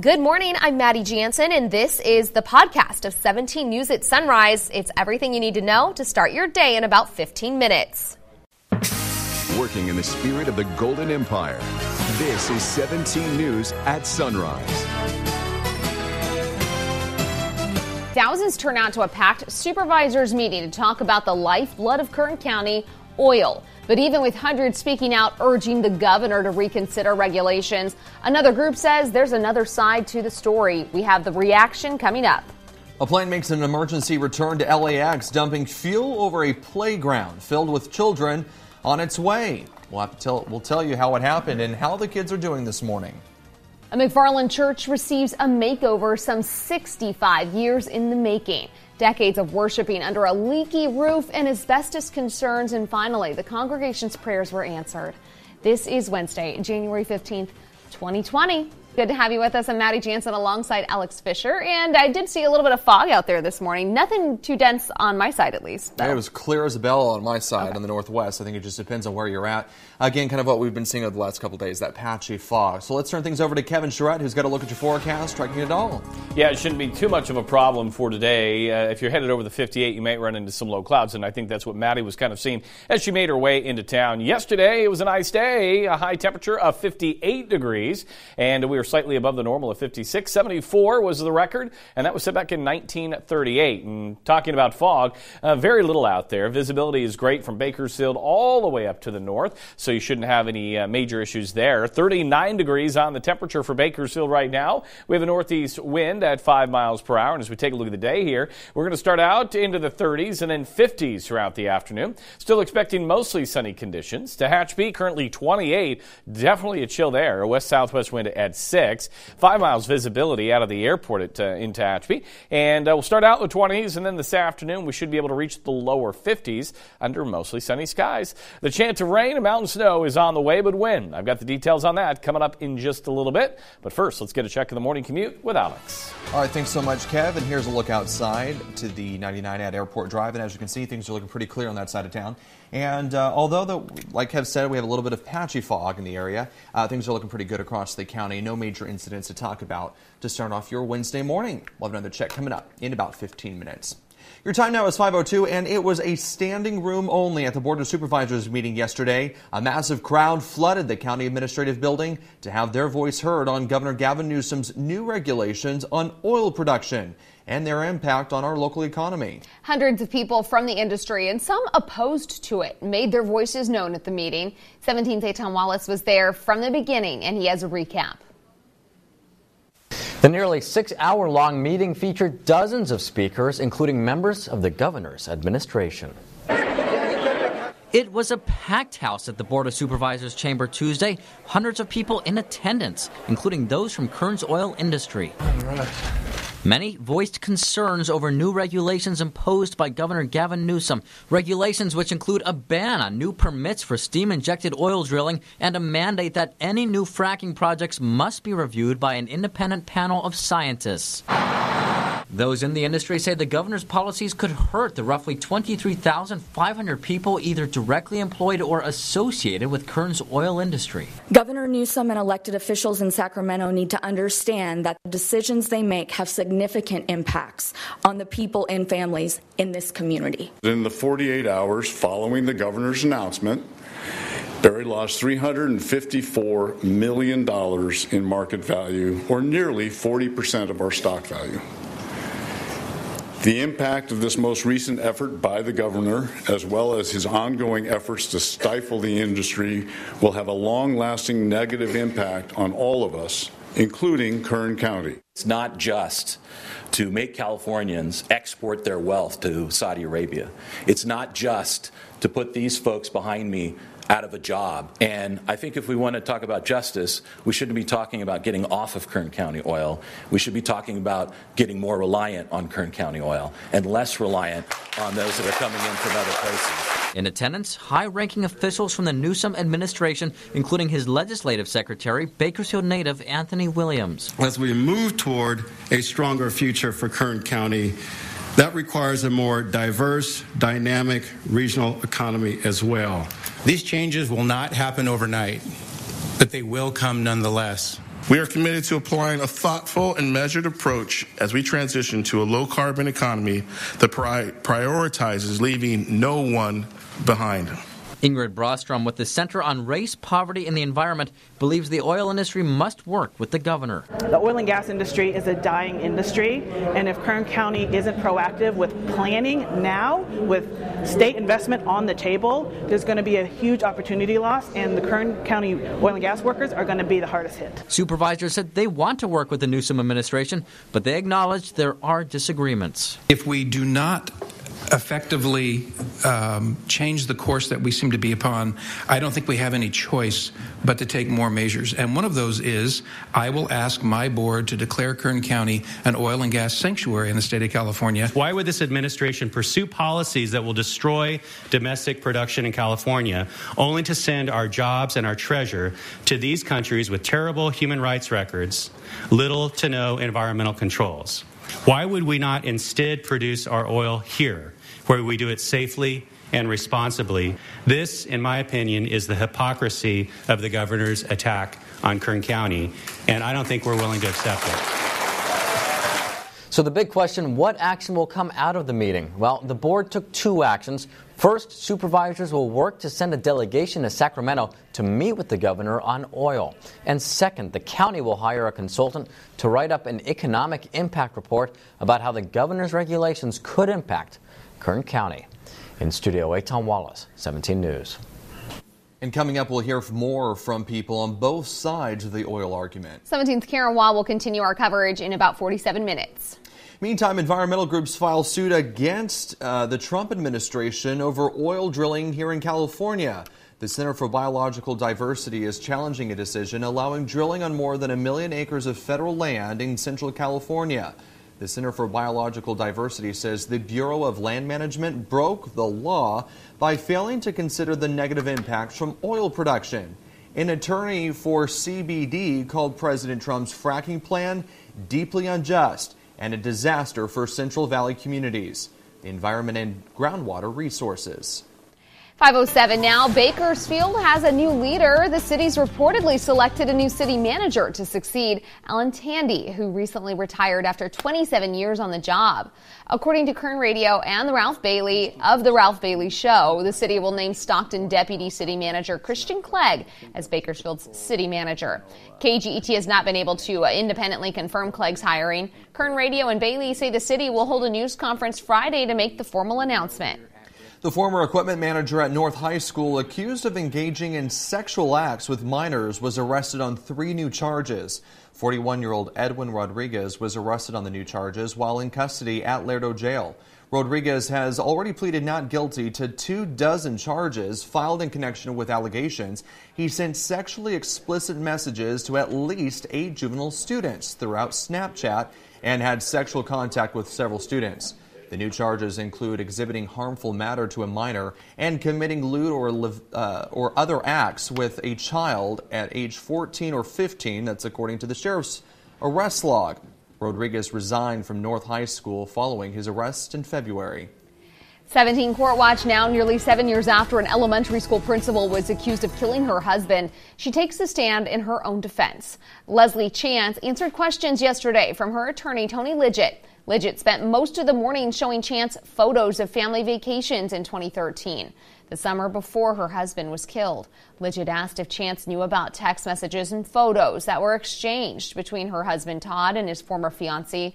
Good morning, I'm Maddie Jansen, and this is the podcast of 17 News at Sunrise. It's everything you need to know to start your day in about 15 minutes. Working in the spirit of the Golden Empire, this is 17 News at Sunrise. Thousands turn out to a packed supervisors meeting to talk about the lifeblood of Kern County, oil. But even with hundreds speaking out, urging the governor to reconsider regulations, another group says there's another side to the story. We have the reaction coming up. A plane makes an emergency return to LAX, dumping fuel over a playground filled with children on its way. We'll tell you how it happened and how the kids are doing this morning. A McFarland church receives a makeover some 65 years in the making. Decades of worshiping under a leaky roof and asbestos concerns, and finally, the congregation's prayers were answered. This is Wednesday, January 15th, 2020. Good to have you with us. I'm Maddie Jansen alongside Alex Fisher, and I did see a little bit of fog out there this morning. Nothing too dense on my side, at least. Yeah, it was clear as a bell on my side on the northwest. I think it just depends on where you're at. Again, kind of what we've been seeing over the last couple of days, that patchy fog. So let's turn things over to Kevin Charette, who's got a look at your forecast, tracking it all. Yeah, it shouldn't be too much of a problem for today. If you're headed over the 58, you might run into some low clouds, and I think that's what Maddie was kind of seeing as she made her way into town. Yesterday, it was a nice day, a high temperature of 58 degrees, and we were slightly above the normal of 56. 74 was the record, and that was set back in 1938. And talking about fog, very little out there. Visibility is great from Bakersfield all the way up to the north, so you shouldn't have any major issues there. 39 degrees on the temperature for Bakersfield right now. We have a northeast wind at 5 miles per hour, and as we take a look at the day here, we're going to start out into the 30s and then 50s throughout the afternoon. Still expecting mostly sunny conditions. Tehachapi currently 28, definitely a chill there. A west-southwest wind at 6. 5 miles visibility out of the airport in Tehachapi. And we'll start out in the 20s, and then this afternoon we should be able to reach the lower 50s under mostly sunny skies. The chance of rain and mountain snow is on the way, but when? I've got the details on that coming up in just a little bit. But first, let's get a check of the morning commute with Alex. All right, thanks so much, Kev. And here's a look outside to the 99 at Airport Drive. And as you can see, things are looking pretty clear on that side of town. And although, like Kev said, we have a little bit of patchy fog in the area, things are looking pretty good across the county. No major incidents to talk about to start off your Wednesday morning. We'll have another check coming up in about 15 minutes. Your time now is 5:02, and it was a standing room only at the Board of Supervisors meeting yesterday. A massive crowd flooded the county administrative building to have their voice heard on Governor Gavin Newsom's new regulations on oil production and their impact on our local economy. Hundreds of people from the industry and some opposed to it made their voices known at the meeting. 17's Eitan Wallace was there from the beginning, and he has a recap. The nearly 6-hour-long meeting featured dozens of speakers, including members of the governor's administration. It was a packed house at the Board of Supervisors chamber Tuesday. Hundreds of people in attendance, including those from Kern's oil industry. Many voiced concerns over new regulations imposed by Governor Gavin Newsom. Regulations which include a ban on new permits for steam-injected oil drilling and a mandate that any new fracking projects must be reviewed by an independent panel of scientists. Those in the industry say the governor's policies could hurt the roughly 23,500 people either directly employed or associated with Kern's oil industry. Governor Newsom and elected officials in Sacramento need to understand that the decisions they make have significant impacts on the people and families in this community. In the 48 hours following the governor's announcement, Barry lost $354 million in market value, or nearly 40% of our stock value. The impact of this most recent effort by the governor, as well as his ongoing efforts to stifle the industry, will have a long-lasting negative impact on all of us, including Kern County. It's not just to make Californians export their wealth to Saudi Arabia. It's not just to put these folks behind me out of a job. And I think if we want to talk about justice, we shouldn't be talking about getting off of Kern County oil. We should be talking about getting more reliant on Kern County oil and less reliant on those that are coming in from other places. In attendance, high-ranking officials from the Newsom administration, including his legislative secretary, Bakersfield native Anthony Williams. As we move toward a stronger future for Kern County, that requires a more diverse, dynamic regional economy as well. These changes will not happen overnight, but they will come nonetheless. We are committed to applying a thoughtful and measured approach as we transition to a low-carbon economy that prioritizes leaving no one behind. Ingrid Brostrom with the Center on Race, Poverty, and the Environment believes the oil industry must work with the governor. The oil and gas industry is a dying industry, and if Kern County isn't proactive with planning now, with state investment on the table, there's going to be a huge opportunity loss, and the Kern County oil and gas workers are going to be the hardest hit. Supervisors said they want to work with the Newsom administration, but they acknowledge there are disagreements. If we do not effectively change the course that we seem to be upon, I don't think we have any choice but to take more measures. And one of those is I will ask my board to declare Kern County an oil and gas sanctuary in the state of California. Why would this administration pursue policies that will destroy domestic production in California, only to send our jobs and our treasure to these countries with terrible human rights records, little to no environmental controls? Why would we not instead produce our oil here, where we do it safely and responsibly? This, in my opinion, is the hypocrisy of the governor's attack on Kern County, and I don't think we're willing to accept it. So the big question, what action will come out of the meeting? Well, the board took two actions. First, supervisors will work to send a delegation to Sacramento to meet with the governor on oil. And second, the county will hire a consultant to write up an economic impact report about how the governor's regulations could impact Kern County. In Studio 8, Tom Wallace, 17 News. And coming up, we'll hear more from people on both sides of the oil argument. 17th Karen Wah will continue our coverage in about 47 minutes. Meantime, environmental groups file suit against the Trump administration over oil drilling here in California. The Center for Biological Diversity is challenging a decision allowing drilling on more than 1 million acres of federal land in Central California. The Center for Biological Diversity says the Bureau of Land Management broke the law by failing to consider the negative impacts from oil production. An attorney for CBD called President Trump's fracking plan deeply unjust and a disaster for Central Valley communities, the environment and groundwater resources. 5:07 now. Bakersfield has a new leader. The city's reportedly selected a new city manager to succeed Alan Tandy, who recently retired after 27 years on the job. According to Kern Radio and the Ralph Bailey Show, the city will name Stockton Deputy City Manager Christian Clegg as Bakersfield's city manager. KGET has not been able to independently confirm Clegg's hiring. Kern Radio and Bailey say the city will hold a news conference Friday to make the formal announcement. The former equipment manager at North High School accused of engaging in sexual acts with minors was arrested on 3 new charges. 41-year-old Edwin Rodriguez was arrested on the new charges while in custody at Lerdo Jail. Rodriguez has already pleaded not guilty to 24 charges filed in connection with allegations he sent sexually explicit messages to at least 8 juvenile students throughout Snapchat and had sexual contact with several students. The new charges include exhibiting harmful matter to a minor and committing lewd or other acts with a child at age 14 or 15. That's according to the sheriff's arrest log. Rodriguez resigned from North High School following his arrest in February. 17 Court Watch now, nearly 7 years after an elementary school principal was accused of killing her husband. She takes a stand in her own defense. Leslie Chance answered questions yesterday from her attorney, Tony Lidgett. Lidgett spent most of the morning showing Chance photos of family vacations in 2013, the summer before her husband was killed. Lidgett asked if Chance knew about text messages and photos that were exchanged between her husband Todd and his former fiancée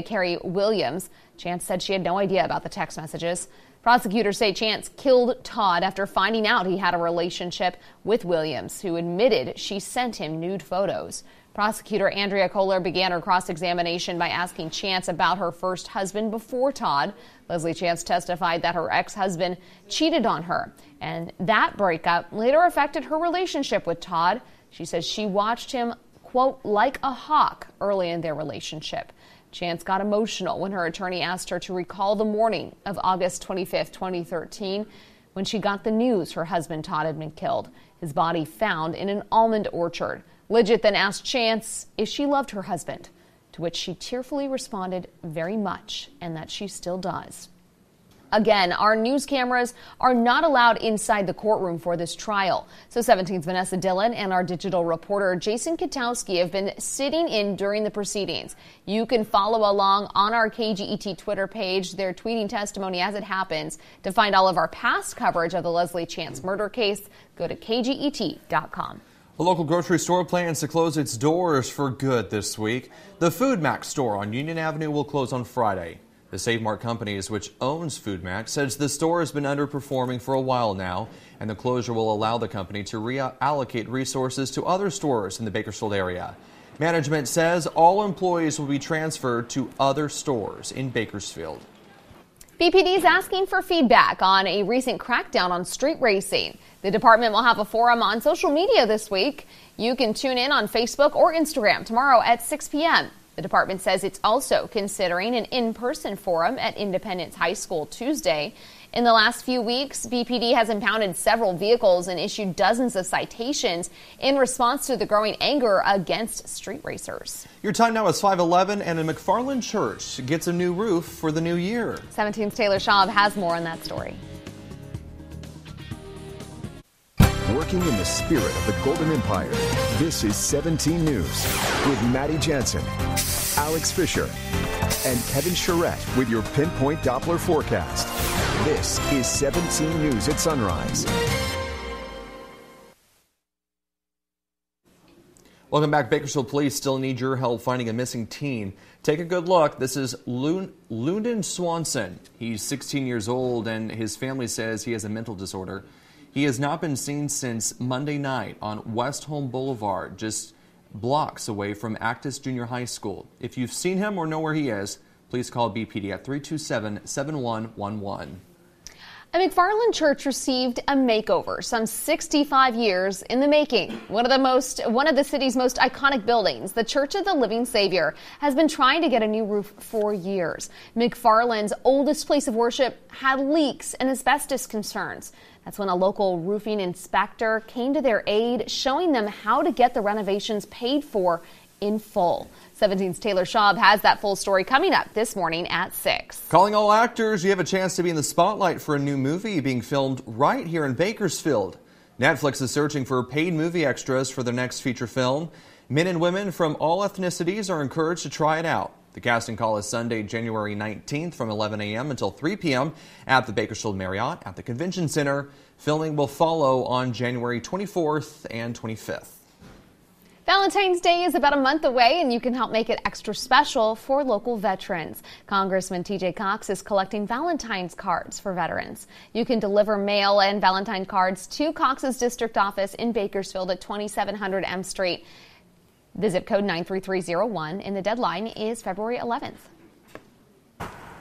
Carrie Williams. Chance said she had no idea about the text messages. Prosecutors say Chance killed Todd after finding out he had a relationship with Williams, who admitted she sent him nude photos. Prosecutor Andrea Kohler began her cross-examination by asking Chance about her first husband before Todd. Leslie Chance testified that her ex-husband cheated on her, and that breakup later affected her relationship with Todd. She says she watched him, quote, like a hawk early in their relationship. Chance got emotional when her attorney asked her to recall the morning of August 25, 2013, when she got the news her husband Todd had been killed, his body found in an almond orchard. Lidgett then asked Chance if she loved her husband, to which she tearfully responded very much, and that she still does. Again, our news cameras are not allowed inside the courtroom for this trial. So 17's Vanessa Dillon and our digital reporter Jason Katowski have been sitting in during the proceedings. You can follow along on our KGET Twitter page. They're tweeting testimony as it happens. To find all of our past coverage of the Leslie Chance murder case, go to kget.com. A local grocery store plans to close its doors for good this week. The Food Max store on Union Avenue will close on Friday. The Save Mart Companies, which owns Food Max, says the store has been underperforming for a while now, and the closure will allow the company to reallocate resources to other stores in the Bakersfield area. Management says all employees will be transferred to other stores in Bakersfield. BPD is asking for feedback on a recent crackdown on street racing. The department will have a forum on social media this week. You can tune in on Facebook or Instagram tomorrow at 6 p.m. The department says it's also considering an in-person forum at Independence High School Tuesday. In the last few weeks, BPD has impounded several vehicles and issued dozens of citations in response to the growing anger against street racers. Your time now is 5:11, and a McFarland church gets a new roof for the new year. 17's Taylor Schaub has more on that story. Working in the spirit of the Golden Empire, this is 17 News with Maddie Jansen, Alex Fisher, and Kevin Charette with your Pinpoint Doppler forecast. This is 17 News at Sunrise. Welcome back. Bakersfield police still need your help finding a missing teen. Take a good look. This is Lunden Swanson. He's 16 years old, and his family says he has a mental disorder. He has not been seen since Monday night on West Home Boulevard, just blocks away from Actis Junior High School. If you've seen him or know where he is, please call BPD at 327-7111. A McFarland church received a makeover, some 65 years in the making. One of the city's most iconic buildings, the Church of the Living Savior, has been trying to get a new roof for years. McFarland's oldest place of worship had leaks and asbestos concerns. That's when a local roofing inspector came to their aid, showing them how to get the renovations paid for in full. 17's Taylor Schaub has that full story coming up this morning at 6. Calling all actors, you have a chance to be in the spotlight for a new movie being filmed right here in Bakersfield. Netflix is searching for paid movie extras for their next feature film. Men and women from all ethnicities are encouraged to try it out. The casting call is Sunday, January 19th from 11 a.m. until 3 p.m. at the Bakersfield Marriott at the Convention Center. Filming will follow on January 24th and 25th. Valentine's Day is about a month away, and you can help make it extra special for local veterans. Congressman TJ Cox is collecting Valentine's cards for veterans. You can deliver mail and Valentine cards to Cox's district office in Bakersfield at 2700 M Street. The zip code 93301, and the deadline is February 11th.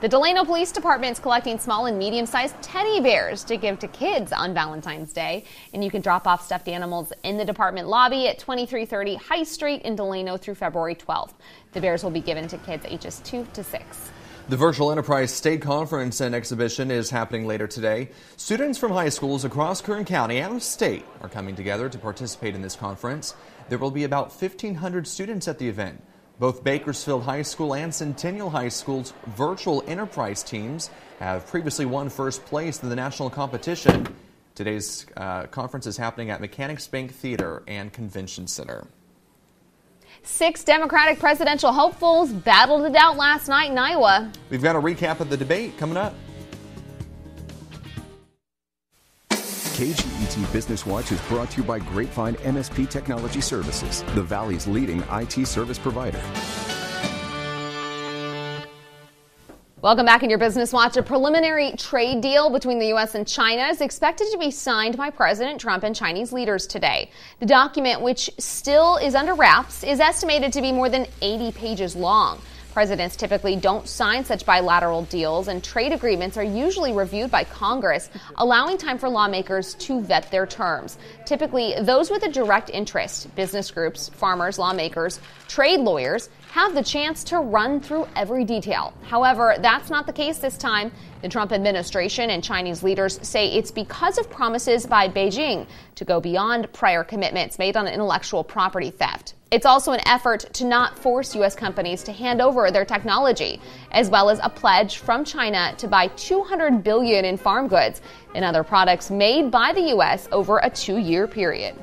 The Delano Police Department is collecting small and medium-sized teddy bears to give to kids on Valentine's Day. And you can drop off stuffed animals in the department lobby at 2330 High Street in Delano through February 12th. The bears will be given to kids ages 2 to 6. The Virtual Enterprise State Conference and Exhibition is happening later today. Students from high schools across Kern County and state are coming together to participate in this conference. There will be about 1,500 students at the event. Both Bakersfield High School and Centennial High School's Virtual Enterprise teams have previously won first place in the national competition. Today's conference is happening at Mechanics Bank Theater and Convention Center. 6 Democratic presidential hopefuls battled it out last night in Iowa. We've got a recap of the debate coming up. KGET Business Watch is brought to you by Grapevine MSP Technology Services, the Valley's leading IT service provider. Welcome back in your Business Watch. A preliminary trade deal between the U.S. and China is expected to be signed by President Trump and Chinese leaders today. The document, which still is under wraps, is estimated to be more than 80 pages long. Presidents typically don't sign such bilateral deals, and trade agreements are usually reviewed by Congress, allowing time for lawmakers to vet their terms. Typically, those with a direct interest, business groups, farmers, lawmakers, trade lawyers, have the chance to run through every detail. However, that's not the case this time. The Trump administration and Chinese leaders say it's because of promises by Beijing to go beyond prior commitments made on intellectual property theft. It's also an effort to not force U.S. companies to hand over their technology, as well as a pledge from China to buy $200 billion in farm goods and other products made by the U.S. over a 2-year period.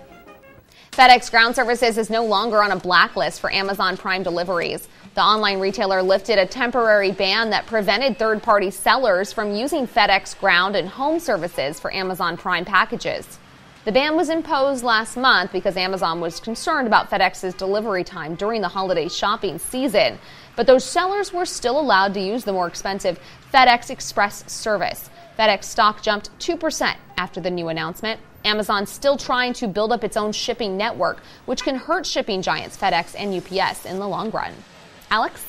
FedEx Ground Services is no longer on a blacklist for Amazon Prime deliveries. The online retailer lifted a temporary ban that prevented third-party sellers from using FedEx Ground and Home services for Amazon Prime packages. The ban was imposed last month because Amazon was concerned about FedEx's delivery time during the holiday shopping season. But those sellers were still allowed to use the more expensive FedEx Express service. FedEx stock jumped 2% after the new announcement. Amazon's still trying to build up its own shipping network, which can hurt shipping giants FedEx and UPS in the long run. Alex?